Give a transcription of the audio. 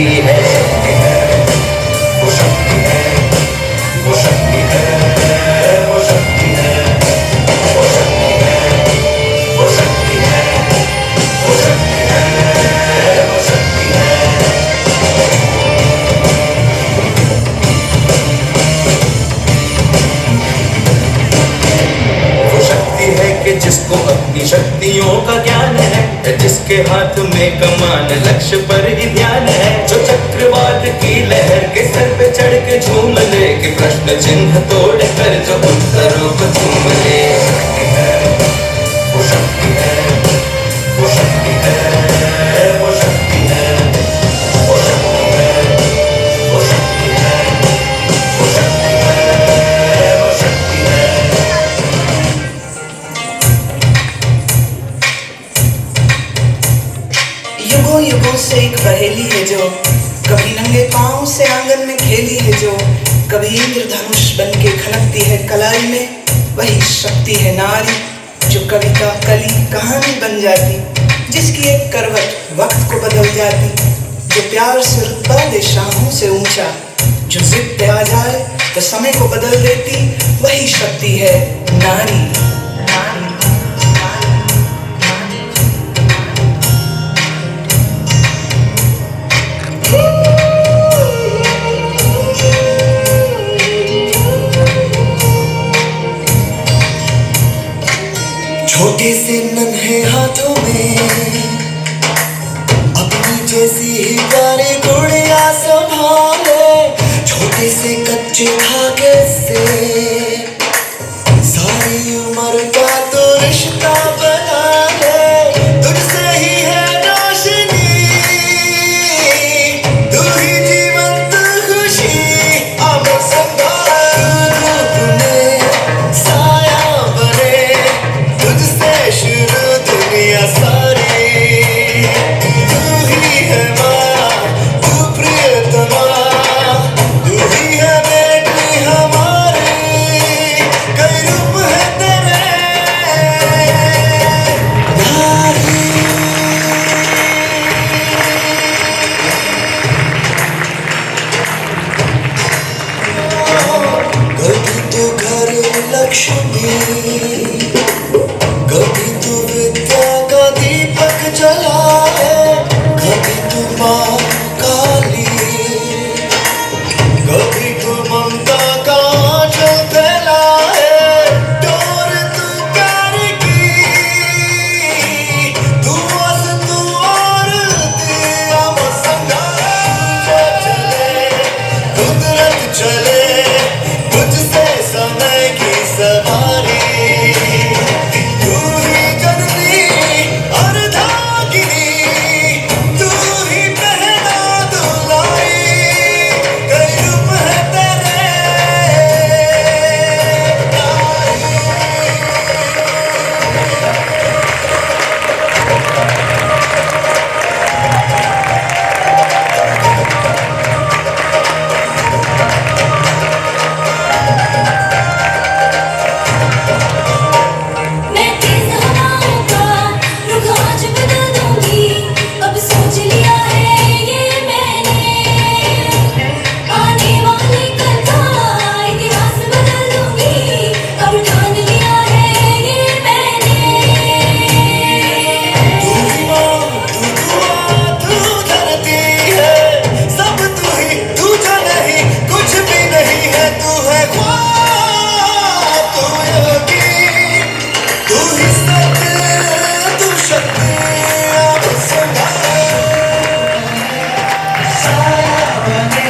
शक्ति है, वो शक्ति है, वो शक्ति है, वो शक्ति है, वो शक्ति है, वो शक्ति है, वो शक्ति है, वो शक्ति है। वो शक्ति है कि जिसको अपनी शक्तियों का ज्ञान है, जिसके हाथ में कमान लक्ष्य पर ही ध्यान है, जो चक्रवात की लहर के सर पे चढ़ के झूम ले, कि प्रश्न चिन्ह तोड़ कर जो उत्तरों को चूम ले। वो शक्ति है, वो शक्ति है, वो शक्ति है, वो शक्ति है, वो शक्ति है, वो शक्ति है, वो शक्ति है। युगों युगों से एक पहेली है जो कभी नंगे पांव से आंगन में खेली है, जो कभी इंद्रधनुष बन के खनकती है कलाई में, वही शक्ति है नारी जो कविता कली कहानी बन जाती, जिसकी एक करवट वक्त को बदल जाती, जो प्यार से रुतबा दे शाहों से ऊंचा, जो जिद पे आ जाए तो समय को बदल देती, वही शक्ति है नारी। छोटे से नन्हे हाथों में अपनी जैसी ही प्यारी गुड़िया संभाले, छोटे से कच्चे धागे से सारी उम्र का तो रिश्ता बना ले, तुझसे ही है रोशनी, तू ही जीवंत खुशी, अब संभाल तूने साया बने, तुझसे शुरू दुनिया सारी, तू ही है माँ, तू प्रियतमा, तू ही है बेटी हमारी, कई रूप है तेरे नारी। कभी तो घर लक्ष्मी, कभी तू विद्या का दीपक जलाए, कभी तू माँ काली, कभी तू ममता का आंचल फैलाए, डोर तू प्यार की, तू आस तू आरती, अब संघर्ष चले, कुदरत चले, तुझसे समय की सवारी, तू ही जननी और धागिनी, तू ही पहना दुलाई, कई रूप है तेरे मैं तेज हवाओं का रुख आज बदल दूंगी, अब सोच लिया है ये मैंने, आने वाले कल का इतिहास बदल दूंगी, अब ठान लिया है ये मैंने। तू ही माँ, तू दुआ, तू धरती है, सब तू ही, तू जो नहीं, कुछ भी नहीं है, तू है ख्वाब, तू योगी, तू ही सत्य, तू शक्ति, अब संभाल साया बने,